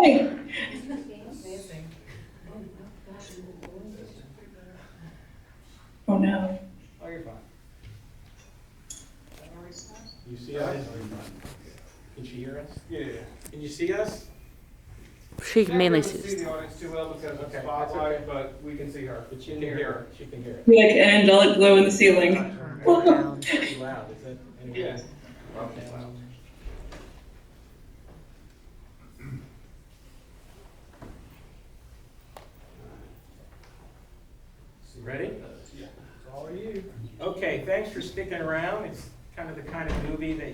Hey. Amazing. Oh no. Oh, you're fine. You see us? Can she hear us? Yeah. Can you see us? She mainly Can't really see sees. the audience too well because of the Okay, that's spotlight, okay. but we can see her. But she can hear her. She can hear it. Like an angelic glow in the ceiling. Pretty loud, is that? any Yeah. way? Probably loud. You ready? Yeah. It's all you. Okay, thanks for sticking around. It's kind of the kind of movie that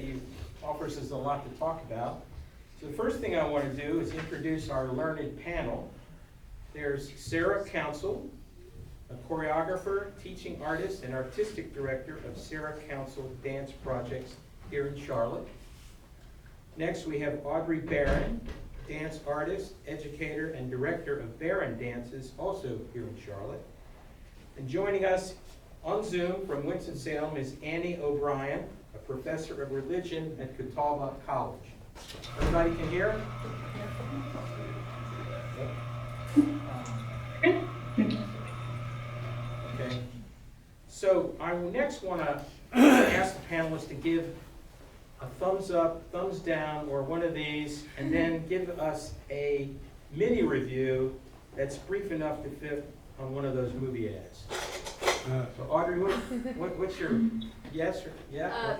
offers us a lot to talk about. So the first thing I want to do is introduce our learned panel. There's Sarah Council, a choreographer, teaching artist, and artistic director of Sarah Council Dance Projects here in Charlotte. Next, we have Audrey Baran, dance artist, educator, and director of Baran Dances, also here in Charlotte. And joining us on Zoom from Winston-Salem is Annie O'Brien, a professor of religion at Catawba College. Everybody can hear? Okay. So I next want to ask the panelists to give a thumbs up, thumbs down, or one of these, and then give us a mini review that's brief enough to fit on one of those movie ads. So Audrey, what's your yes or yeah?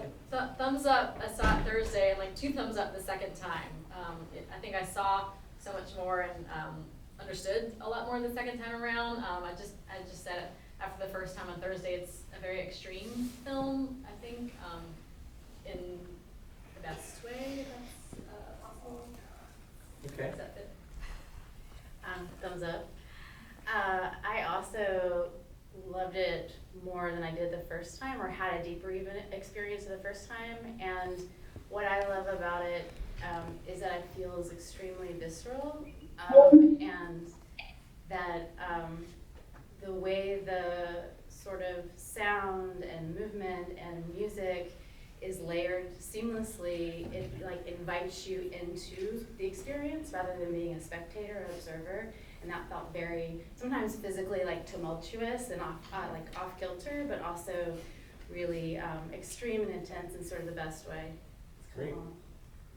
Thumbs up, I saw it Thursday, and like 2 thumbs up the second time. I think I saw so much more and understood a lot more the second time around. I just said it after the first time on Thursday, it's a very extreme film, I think, in the best way that's possible. Okay. Does that fit? Thumbs up. I also loved it more than I did the first time, or had a deeper even experience the first time. And what I love about it is that it feels extremely visceral, and that the way the sort of sound and movement and music is layered seamlessly, it like invites you into the experience rather than being a spectator or observer. And that felt very, sometimes physically like tumultuous and off kilter, but also really extreme and intense in sort of the best way. Great.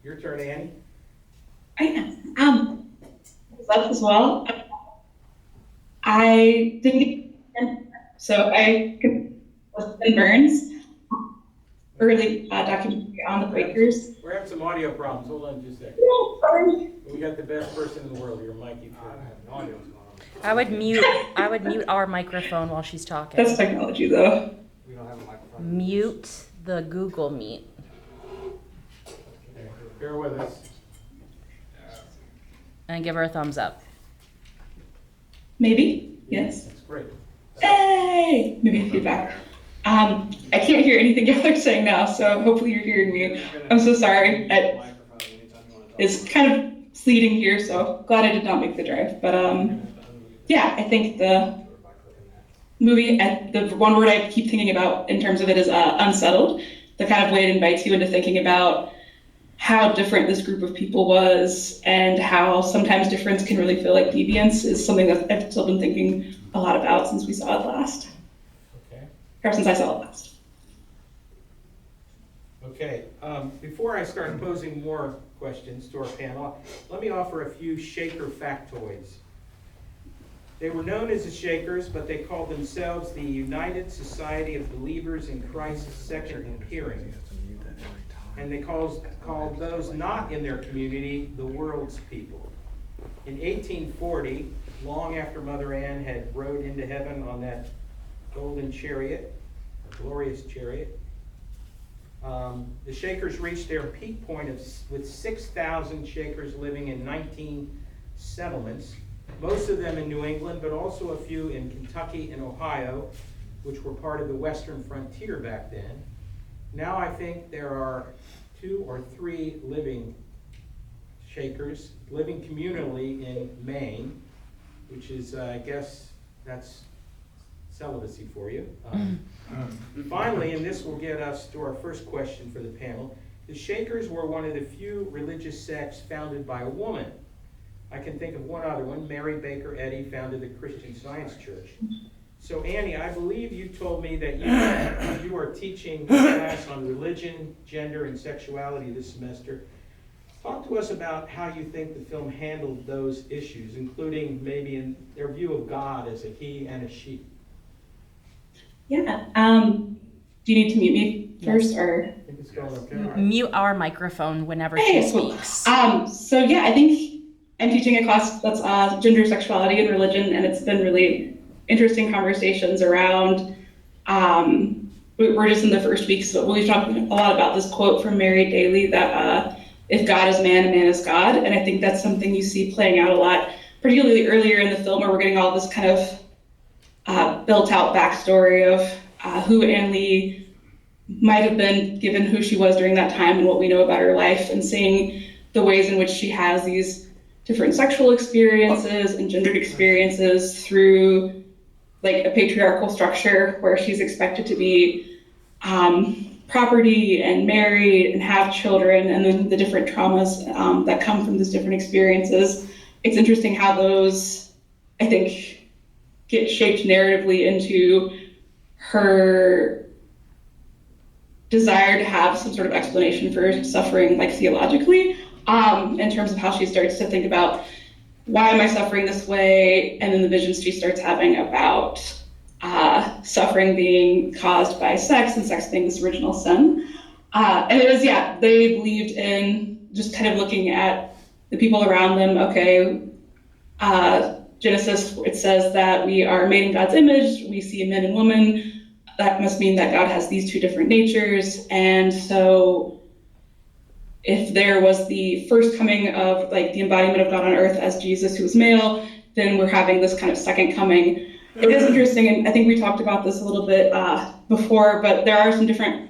Your turn, Annie. I love as well. I didn't so I was in Burns, early documentary on the Quakers. We're having some audio problems. Hold on just a second. No, sorry. We got the best person in the world here, Mike. You I turn. have no idea what's going on. I would mute our microphone while she's talking. That's technology though. We don't have a microphone. Mute the Google Meet. Okay, bear with us. And give her a thumbs up. Maybe? Yes. That's great. Hey! Maybe feedback. I can't hear anything y'all are saying now, so hopefully you're hearing me. I'm so sorry. It's kind of sleeting here, so glad I did not make the drive. But yeah, I think the movie, the one word I keep thinking about in terms of it is unsettled. The kind of way it invites you into thinking about how different this group of people was and how sometimes difference can really feel like deviance is something that I've still been thinking a lot about since we saw it last. Okay. Or since I saw it last. Okay. Before I start posing more questions to our panel, let me offer a few Shaker factoids. They were known as the Shakers, but they called themselves the United Society of Believers in Christ's Second Appearing. And they called those not in their community the world's people. In 1840, long after Mother Ann had rode into heaven on that golden chariot, glorious chariot, the Shakers reached their peak point with 6,000 Shakers living in 19 settlements, most of them in New England, but also a few in Kentucky and Ohio, which were part of the western frontier back then. Now I think there are 2 or 3 living Shakers living communally in Maine, which is, I guess, that's celibacy for you. Finally, and this will get us to our first question for the panel, the Shakers were one of the few religious sects founded by a woman. I can think of one other one. Mary Baker Eddy founded the Christian Science Church. So Annie, I believe you told me that you are teaching a class on religion, gender, and sexuality this semester. Talk to us about how you think the film handled those issues, including maybe in their view of God as a he and a she. Yeah. Do you need to mute me first, or? I think it's going okay. All right. Mute our microphone whenever Hey, she cool. speaks. So yeah, I think I'm teaching a class that's gender, sexuality, and religion, and it's been really interesting conversations around. We're just in the first week, so we've talked a lot about this quote from Mary Daly that if God is man, man is God, and I think that's something you see playing out a lot, particularly earlier in the film, where we're getting all this kind of built-out backstory of who Anne Lee might have been given who she was during that time and what we know about her life, and seeing the ways in which she has these different sexual experiences and gendered experiences through like a patriarchal structure where she's expected to be property and married and have children, and then the different traumas that come from these different experiences. It's interesting how those, I think, get shaped narratively into her desire to have some sort of explanation for suffering, like theologically, in terms of how she starts to think about why am I suffering this way, and then the visions she starts having about suffering being caused by sex, and sex being this original sin. And it was, yeah, they believed in just kind of looking at the people around them. Okay, Genesis, it says that we are made in God's image, we see a man and woman. That must mean that God has these two different natures. And so if there was the first coming of like the embodiment of God on earth as Jesus, who was male, then we're having this kind of second coming. It is interesting, and I think we talked about this a little bit before, but there are some different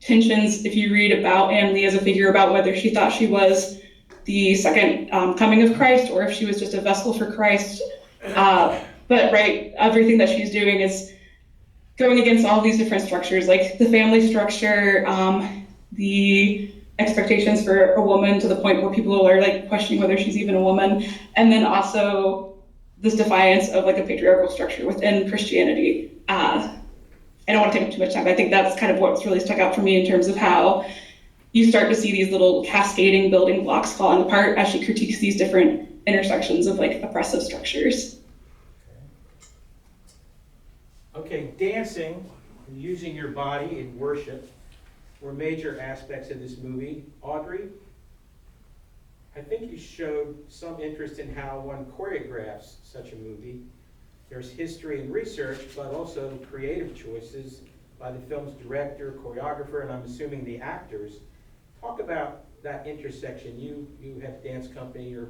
tensions if you read about Anne Lee as a figure, about whether she thought she was the second coming of Christ or if she was just a vessel for Christ. But right, everything that she's doing is going against all these different structures, like the family structure, the expectations for a woman, to the point where people are like questioning whether she's even a woman, and then also this defiance of like a patriarchal structure within Christianity. I don't want to take up too much time, but I think that's kind of what's really stuck out for me in terms of how you start to see these little cascading building blocks falling apart as she critiques these different intersections of like oppressive structures. Okay, dancing and using your body in worship were major aspects of this movie. Audrey, I think you showed some interest in how one choreographs such a movie. There's history and research, but also creative choices by the film's director, choreographer, and I'm assuming the actors. Talk about that intersection. You have dance company or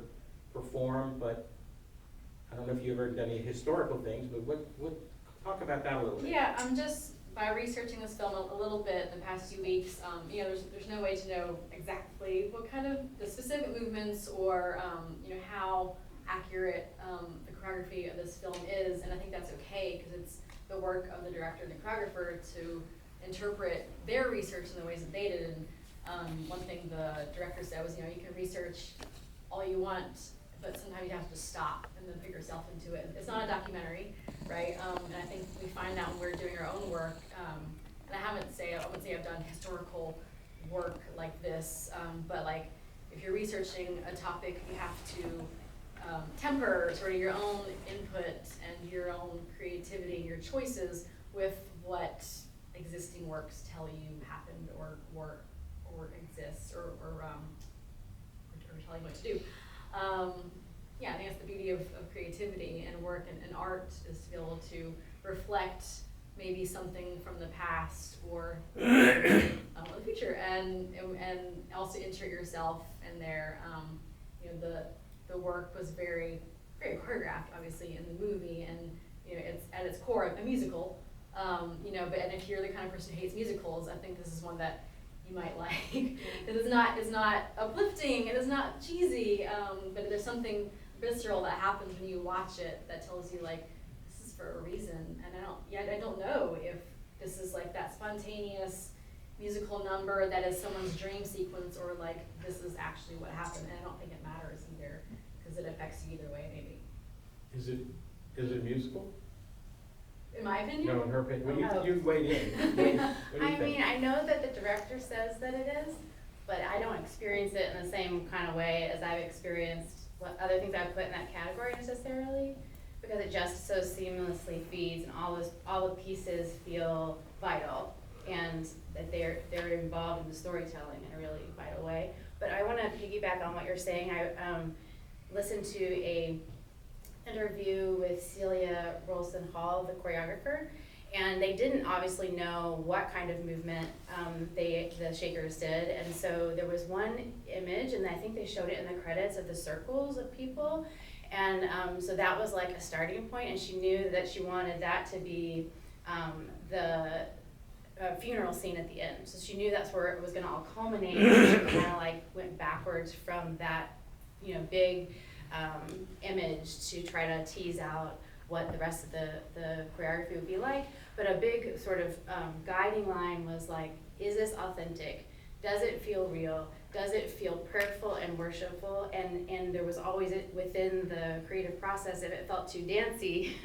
perform, but I don't know if you've ever done any historical things, but what talk about that a little bit. Yeah, just by researching this film a little bit in the past few weeks, there's no way to know exactly what kind of the specific movements or how accurate the choreography of this film is, and I think that's okay because it's the work of the director and the choreographer to interpret their research in the ways that they did. And one thing the director said was, you can research all you want, but sometimes you have to just stop and then put yourself into it. It's not a documentary, right? And I think we find that when we're doing our own work, and I wouldn't say I've done historical work like this, but like if you're researching a topic, you have to temper sort of your own input and your own creativity, your choices with what existing works tell you happened or exists or tell you what to do. I think that's the beauty of creativity and work and art, is to be able to reflect maybe something from the past or the future, and also insert yourself in there. The work was very, very choreographed, obviously, in the movie, and it's at its core a musical. And if you're the kind of person who hates musicals, I think this is one that you might like. It's not uplifting, it is not cheesy, but there's something visceral that happens when you watch it that tells you like this is for a reason. And I don't know if this is like that spontaneous musical number that is someone's dream sequence, or like this is actually what happened. And I don't think it matters either, because it Is it a musical? In my opinion. No, in her opinion. Well, Oh. you weighed in. What do you I think? mean, I know that the director says that it is, but I don't experience it in the same kind of way as I've experienced what other things I've put in that category necessarily, because it just so seamlessly feeds and all the pieces feel vital and that they're involved in the storytelling in a really vital way. But I want to piggyback on what you're saying. I listened to a interview with Celia Rolson Hall, the choreographer, and they didn't obviously know what kind of movement the Shakers did, and so there was one image, and I think they showed it in the credits, of the circles of people, and so that was like a starting point, and she knew that she wanted that to be the funeral scene at the end. So she knew that's where it was going to all culminate, and she kind of like went backwards from that, you know, big image to try to tease out what the rest of the choreography would be like. But a big sort of guiding line was like, is this authentic? Does it feel real? Does it feel prayerful and worshipful? And there was always, within the creative process, if it felt too dancey,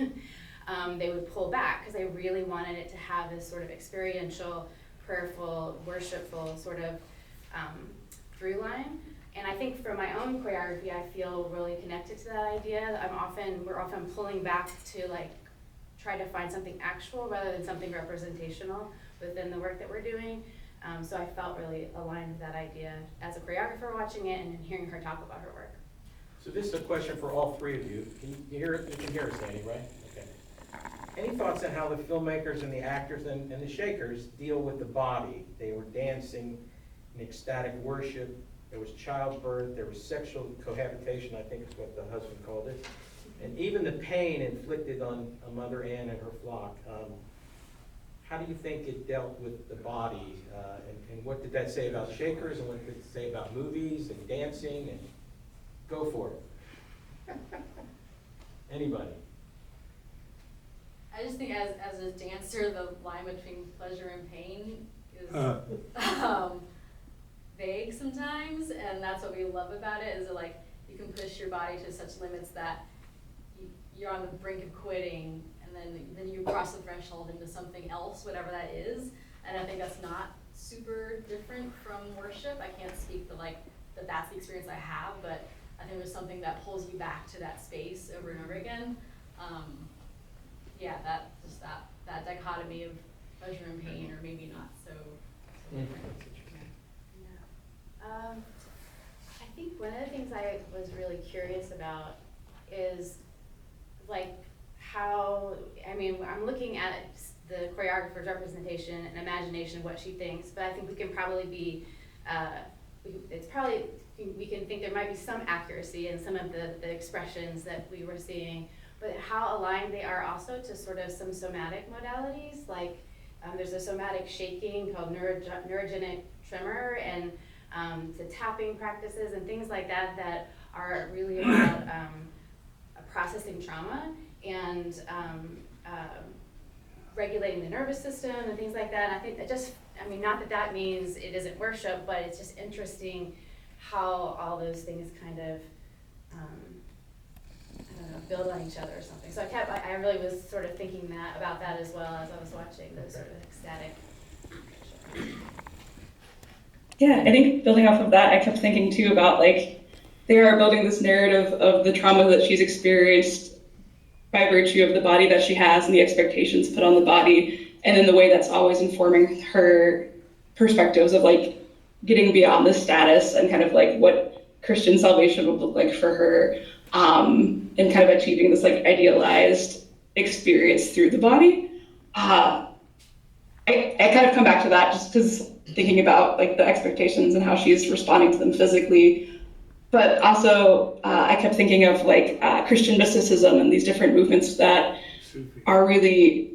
they would pull back, because they really wanted it to have this sort of experiential, prayerful, worshipful sort of through line. And I think for my own choreography, I feel really connected to that idea. We're often pulling back to like try to find something actual rather than something representational within the work that we're doing. So I felt really aligned with that idea as a choreographer watching it and hearing her talk about her work. So this is a question for all three of you. Can you hear it? You can hear us, Annie, right? Okay. Any thoughts on how the filmmakers and the actors and the Shakers deal with the body? They were dancing in ecstatic worship. There was childbirth. There was sexual cohabitation, I think is what the husband called it. And even the pain inflicted on Mother Ann and her flock. How do you think it dealt with the body? And what did that say about Shakers, and what did it say about movies and dancing? And go for it. Anybody? I just think as a dancer, the line between pleasure and pain is vague sometimes, and that's what we love about it, is that like you can push your body to such limits that you're on the brink of quitting, and then you cross the threshold into something else, whatever that is. And I think that's not super different from worship. I can't speak to like that's the experience I have, but I think there's something that pulls you back to that space over and over again. Yeah, that dichotomy of pleasure and pain, or maybe not so different. I think one of the things I was really curious about is like how, I mean, I'm looking at the choreographer's representation and imagination of what she thinks, but I think we can probably be, we can think there might be some accuracy in some of the expressions that we were seeing, but how aligned they are also to sort of some somatic modalities, like there's a somatic shaking called neurogenic tremor, and to tapping practices and things like that that are really about processing trauma and regulating the nervous system and things like that. And I think that just, I mean, not that that means it isn't worship, but it's just interesting how all those things kind of, I don't know, build on each other or something. So I really was sort of thinking about that as well as I was watching those sort of ecstatic. Yeah, I think building off of that, I kept thinking too about like, they are building this narrative of the trauma that she's experienced by virtue of the body that she has and the expectations put on the body, and in the way that's always informing her perspectives of like getting beyond this status and kind of like what Christian salvation would look like for her, and kind of achieving this like idealized experience through the body. I kind of come back to that just because thinking about like the expectations and how she's responding to them physically, but also I kept thinking of like Christian mysticism and these different movements that are really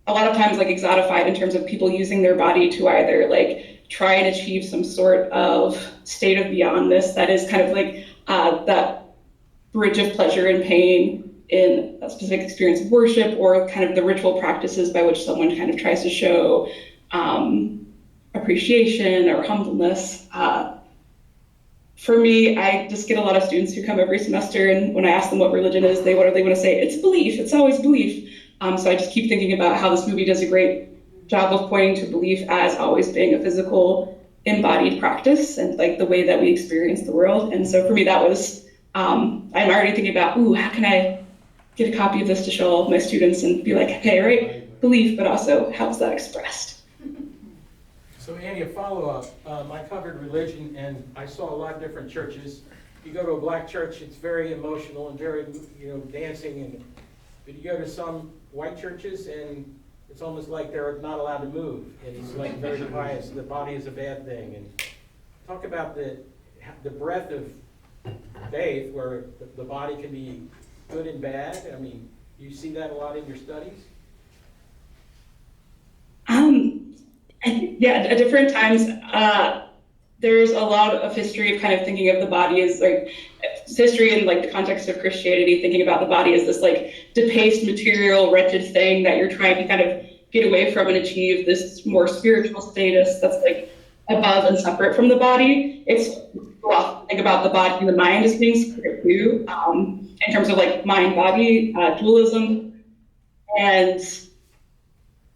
a lot of times like exotified in terms of people using their body to either like try and achieve some sort of state of beyondness that is kind of like that bridge of pleasure and pain in a specific experience of worship, or kind of the ritual practices by which someone kind of tries to show appreciation or humbleness. for me, I just get a lot of students who come every semester, and when I ask them what religion is, they want to say it's belief. It's always belief. So I just keep thinking about how this movie does a great job of pointing to belief as always being a physical, embodied practice and like the way that we experience the world. And so for me, that was I'm already thinking about, how can I get a copy of this to show all of my students and be like, okay, right, belief, but also how's that expressed? So Annie, a follow-up. I covered religion and I saw a lot of different churches. You go to a black church, it's very emotional and very, dancing. But you go to some white churches and it's almost like they're not allowed to move. And it's like very pious. The body is a bad thing. And talk about the breadth of faith where the body can be good and bad. I mean, you see that a lot in your studies? I think, at different times, there's a lot of history of kind of thinking of the body as like history in like the context of Christianity, thinking about the body as this like debased, material, wretched thing that you're trying to kind of get away from and achieve this more spiritual status that's like above and separate from the body. It's think about the body and the mind as being separate too, in terms of like mind-body dualism. And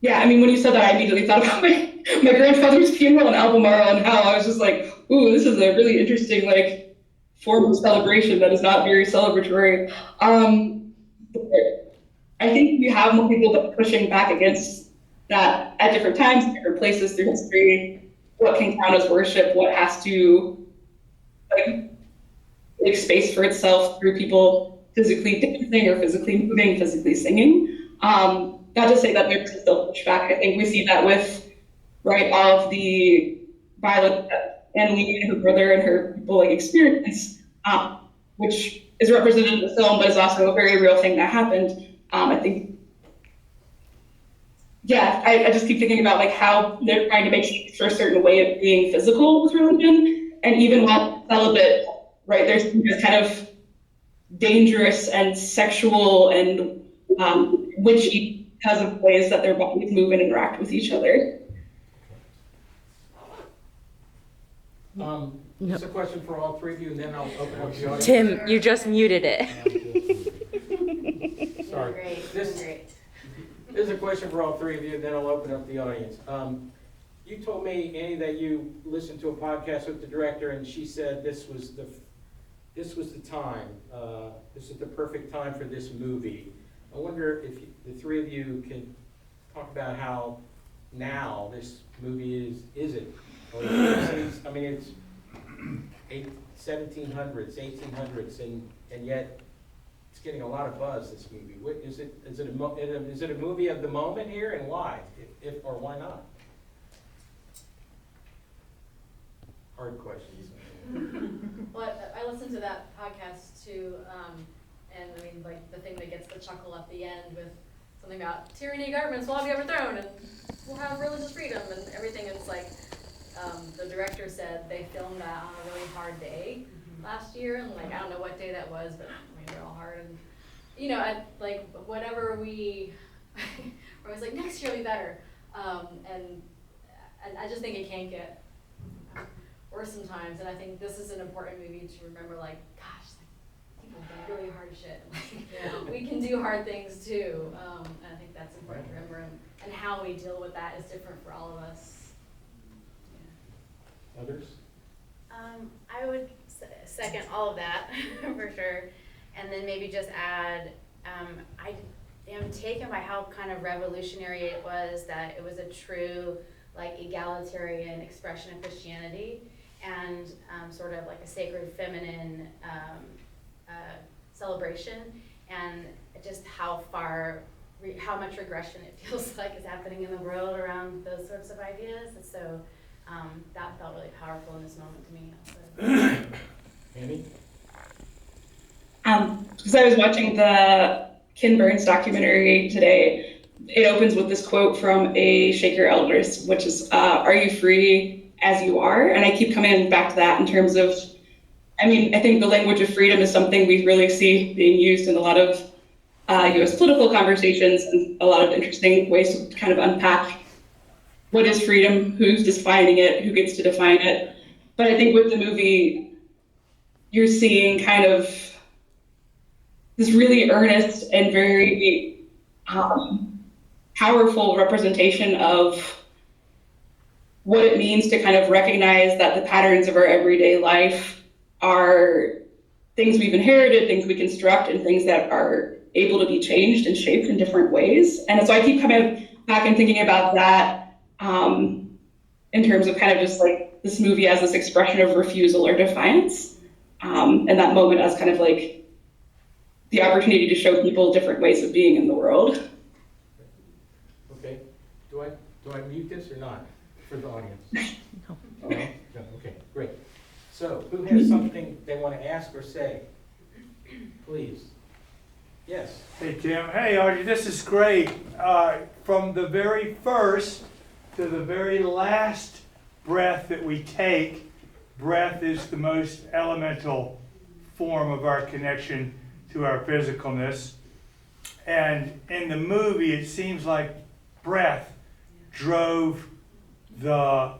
yeah, I mean, when you said that, I immediately thought about my grandfather's funeral in Albemarle and how I was just like, ooh, this is a really interesting like form of celebration that is not very celebratory. I think we have more people that are pushing back against that at different times, different places through history. What can count as worship? What has to like make space for itself through people physically dancing or physically moving, physically singing? Not to say that there's still pushback. I think we see that with all of the violence that Annalie and her brother and her people like experience, which is represented in the film, but is also a very real thing that happened. I think, I just keep thinking about like how they're trying to make space for a certain way of being physical with religion, and even while celibate, right? There's this kind of dangerous and sexual and witchy because of ways that their bodies move and interact with each other. Just a question for all three of you, and then I'll open up the audience. Tim, you just muted it. Sorry. Great, This great. is a question for all three of you, and then I'll open up the audience. You told me, Annie, that you listened to a podcast with the director, and she said this was the time. This is the perfect time for this movie. I wonder if the three of you can talk about how now this movie is it? Or I mean, it's 1700s, 1800s, and yet it's getting a lot of buzz, this movie. Is it a movie of the moment here, and why? If or why not? Hard questions. Well, I listened to that podcast too, and I mean, like the thing that gets the chuckle at the end with something about tyranny governments will all be overthrown and we'll have religious freedom and everything. It's like the director said they filmed that on a really hard day last year, and like I don't know what day that was, but I mean they're all hard, and like whatever we, I was like next year will be better, and I just think it can't get worse sometimes, and I think this is an important movie to remember, like, gosh, like, people have done really hard shit. Like, we can do hard things too, and I think that's important to remember, and how we deal with that is different for all of us. Yeah. Others? I would second all of that for sure, and then maybe just add, I am taken by how kind of revolutionary it was that it was a true like egalitarian expression of Christianity, and sort of like a sacred feminine celebration, and just how much regression it feels like is happening in the world around those sorts of ideas. And so that felt really powerful in this moment to me also. Annie? Because I was watching the Ken Burns documentary today, it opens with this quote from a Shaker elders, which is, "Are you free as you are?" And I keep coming back to that in terms of, I think the language of freedom is something we really see being used in a lot of US political conversations, and a lot of interesting ways to kind of unpack what is freedom, who's defining it, who gets to define it. But I think with the movie, you're seeing kind of this really earnest and very powerful representation of what it means to kind of recognize that the patterns of our everyday life are things we've inherited, things we construct, and things that are able to be changed and shaped in different ways. And so I keep coming back and thinking about that in terms of kind of just like this movie as this expression of refusal or defiance, and that moment as kind of like the opportunity to show people different ways of being in the world. Okay, do I mute this or not for the audience? No. Oh, no? No, okay, great. So, who has something they want to ask or say? Please. Yes. Hey, Tim. Hey, Audrey, this is great. From the very first to the very last breath that we take, breath is the most elemental form of our connection to our physicalness. And in the movie, it seems like breath drove the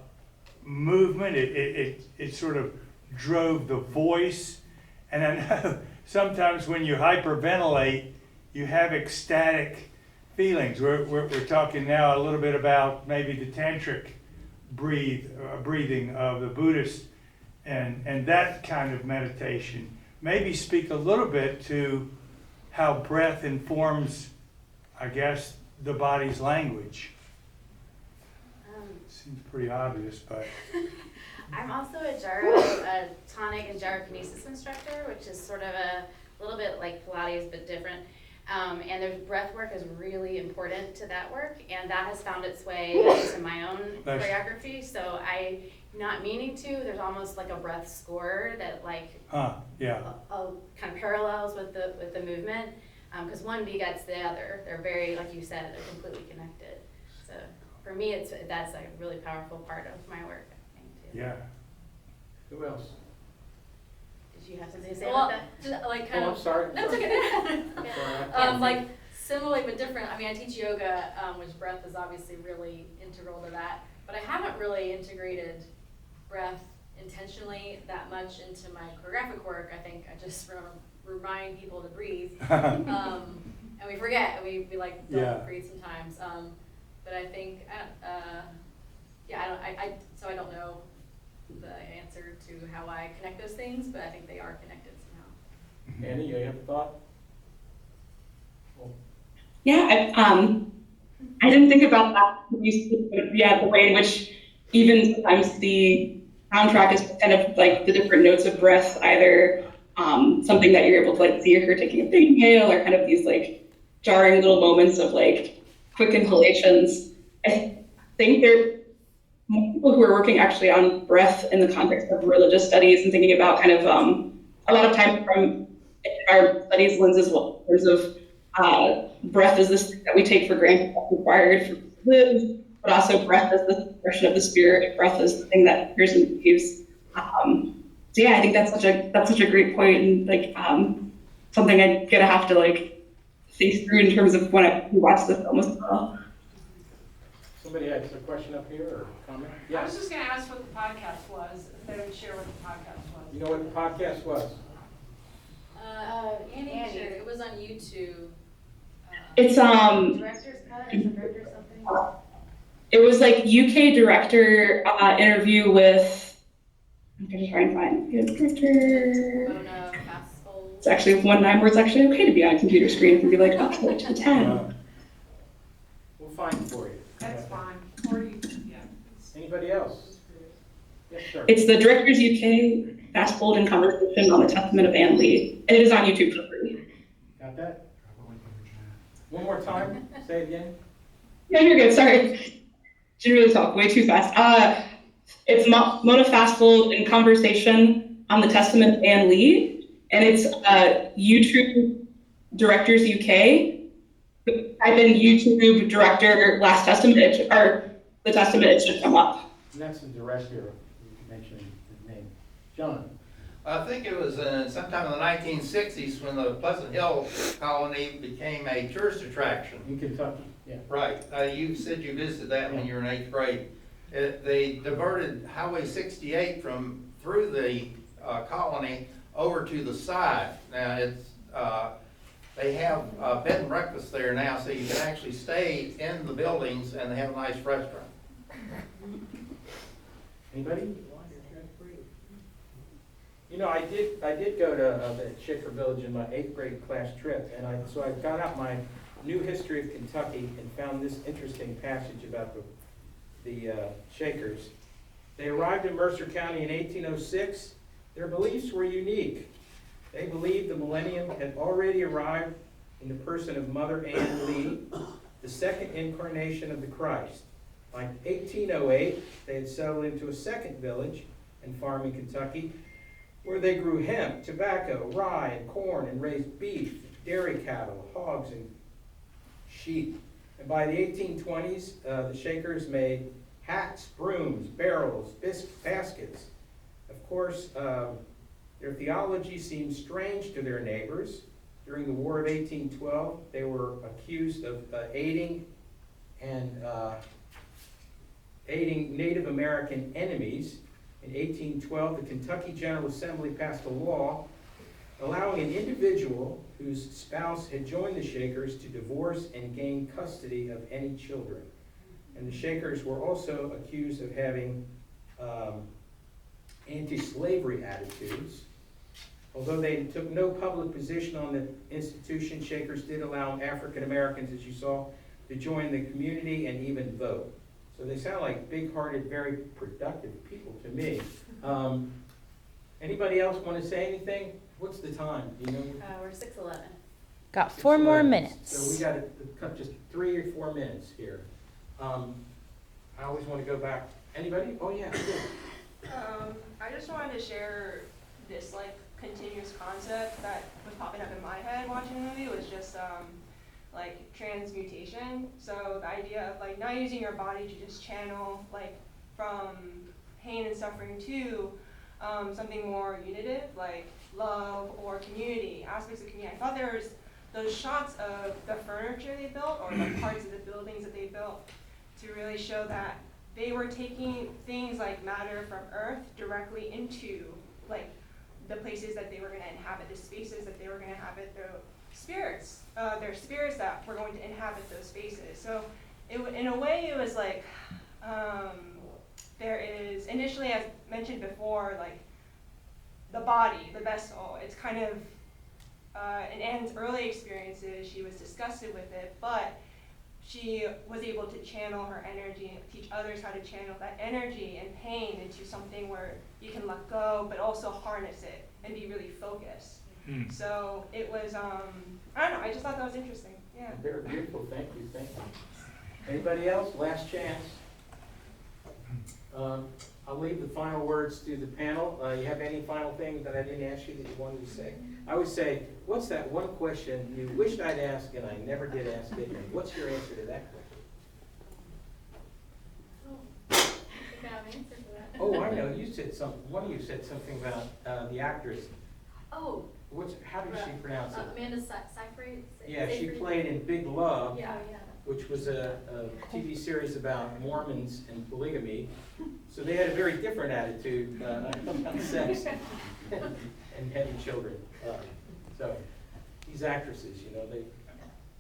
movement. It sort of drove the voice. And I know sometimes when you hyperventilate, you have ecstatic feelings. We're talking now a little bit about maybe the tantric breathing of the Buddhist and that kind of meditation. Maybe speak a little bit to how breath informs, I guess, the body's language. Seems pretty obvious, but... I'm also a tonic and gyrokinesis instructor, which is sort of a little bit like Pilates, but different. And there's breath work is really important to that work, and that has found its way into my own choreography. So not meaning to, there's almost like a breath score that like kind of parallels with the movement, because one begets the other. They're very, like you said, they're completely connected. So for me, that's a really powerful part of my work. Yeah. Who else? Did you have something to say about that? Just like kind Oh, of. I'm sorry. That's okay. Sorry. Like similarly but different. I mean, I teach yoga, which breath is obviously really integral to that. But I haven't really integrated breath intentionally that much into my choreographic work. I think I just remind people to breathe, and we forget. We like don't breathe sometimes. But I think so I don't know the answer to how I connect those things, but I think they are connected somehow. Annie, you have a thought? Yeah, I didn't think about that. The way in which even sometimes the soundtrack is kind of like the different notes of breath, either something that you're able to like see if you're taking a big inhale, or kind of these like jarring little moments of like quick inhalations. I think there more people who are working actually on breath in the context of religious studies and thinking about kind of a lot of time from our studies lens as well, in terms of breath is this thing that we take for granted, that's required for to live, but also breath is the expression of the spirit. Breath is the thing that appears and leaves. So yeah, I think that's such a great point, and like something I'm gonna have to like think through in terms of when I watch the film as well. Somebody had a question up here or comment? I was just going to ask what the podcast was, if they would share what the podcast was. You know what the podcast was? Annie shared it. It was on YouTube. It's Director's cut, is the director something? it was like UK director interview with, I'm gonna try and find the director. Mona Fastfold. It's actually 1 where it's actually okay to be on a computer screen and be like, okay, to 10. We'll find it for you. That's fine. Or you, yeah. Anybody else? Yes, sir. It's the Directors UK Fast Forward and Conversation on the Testament of Anne Lee. And it is on YouTube for free. Got that? One more time. Say it again. Yeah, you're good. Sorry. Didn't really talk way too fast. It's Mona Fastfold in Conversation on the Testament of Anne Lee. And it's YouTube Directors UK. Type in YouTube Director Last Testament, or the Testament, it should come up. And that's the director. You mentioned his name. John. I think it was sometime in the 1960s when the Pleasant Hill colony became a tourist attraction. In Kentucky. Yeah. Right. You said you visited that when you were in 8th grade. They diverted Highway 68 through the colony over to the side. Now, it's, they have bed and breakfast there now, so you can actually stay in the buildings, and they have a nice restaurant. Anybody? You know, I did go to the Shaker Village in my 8th grade class trip, and so I got out my new history of Kentucky and found this interesting passage about the Shakers. They arrived in Mercer County in 1806. Their beliefs were unique. They believed the millennium had already arrived in the person of Mother Ann Lee, the second incarnation of the Christ. By 1808, they had settled into a second village and farm in Kentucky, where they grew hemp, tobacco, rye, and corn, and raised beef, dairy cattle, hogs, and sheep. And by the 1820s, the Shakers made hats, brooms, barrels, baskets. Of course, their theology seemed strange to their neighbors. During the War of 1812, they were accused of aiding Native American enemies. In 1812, the Kentucky General Assembly passed a law allowing an individual whose spouse had joined the Shakers to divorce and gain custody of any children. And the Shakers were also accused of having anti-slavery attitudes. Although they took no public position on the institution, Shakers did allow African Americans, as you saw, to join the community and even vote. So they sound like big-hearted, very productive people to me. Anybody else want to say anything? What's the time? Do you know? We're 6:11. Got 4 more 6:11. minutes. So we got to cut just 3 or 4 minutes here. I always want to go back. Anybody? Oh, yeah. Good. I just wanted to share this like continuous concept that was popping up in my head watching the movie was just like transmutation. So the idea of like not using your body to just channel like from pain and suffering to something more unitive, like love or community, aspects of community. I thought there was those shots of the furniture they built or the parts of the buildings that they built to really show that they were taking things like matter from Earth directly into like the places that they were going to inhabit, the spaces that they were going to inhabit, their spirits that were going to inhabit those spaces. So in a way it was like there is initially, as mentioned before, like the body, the vessel. It's kind of in Anne's early experiences, she was disgusted with it, but she was able to channel her energy and teach others how to channel that energy and pain into something where you can let go, but also harness it and be really focused. So it was, I don't know, I just thought that was interesting. Yeah. Very beautiful. Thank you. Thank you. Anybody else? Last chance. I'll leave the final words to the panel. You have any final thing that I didn't ask you that you wanted to say? I would say, what's that one question you wished I'd ask and I never did ask it? And what's your answer to that question? I think I have an answer for that. Oh, I know. You said one of you said something about the actress. Oh. How did she pronounce it? Amanda Seyfried. Yeah, she played in Big Love. Yeah. Which was a TV series about Mormons and polygamy. So they had a very different attitude about sex and having children. So these actresses, you know,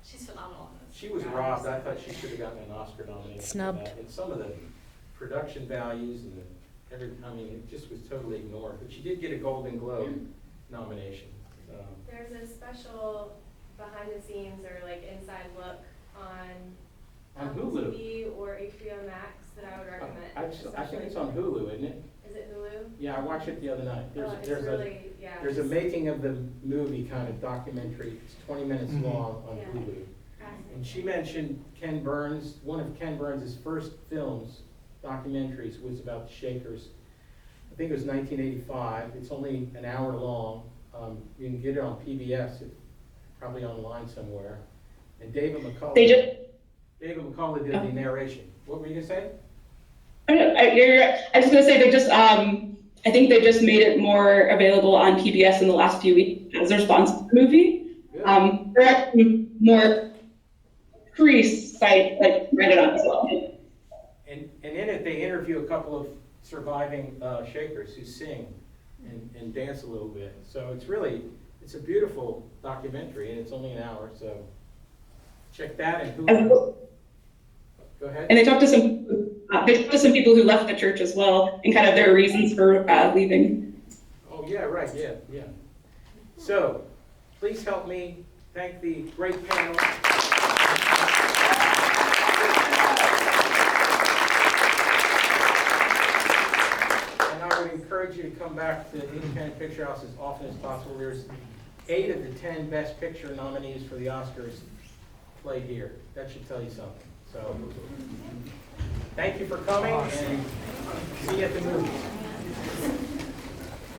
She's phenomenal. she was robbed. I thought she should have gotten an Oscar nomination. Snubbed. For that. And some of the production values and it just was totally ignored. But she did get a Golden Globe nomination. There's a special behind the scenes or like inside look on Hulu. TV or HBO Max that I would recommend. I think it's on Hulu, isn't it? Is it Hulu? Yeah, I watched it the other night. There's a just making of the movie kind of documentary. It's 20 minutes long on Yeah. Hulu. fascinating. And she mentioned Ken Burns. One of Ken Burns' first films, documentaries, was about the Shakers. I think it was 1985. It's only an hour long. You can get it on PBS, probably online somewhere. And David McCullough did the narration. What were you gonna say? I was gonna say they just, I think they just made it more available on PBS in the last few weeks as a response to the movie. They're actually more pre-site, like, read it on as well. And in it, they interview a couple of surviving Shakers who sing. and dance a little bit. So it's a beautiful documentary, and it's only an hour, so check that and who. Go ahead. And they talked to some people who left the church as well, and kind of their reasons for leaving. Oh, yeah, right, yeah. So, please help me thank the great panel. And I would encourage you to come back to the Independent Picture House as often as possible. There's 8 of the 10 Best Picture nominees for the Oscars played here. That should tell you something. So, thank you for coming, and see you at the movies.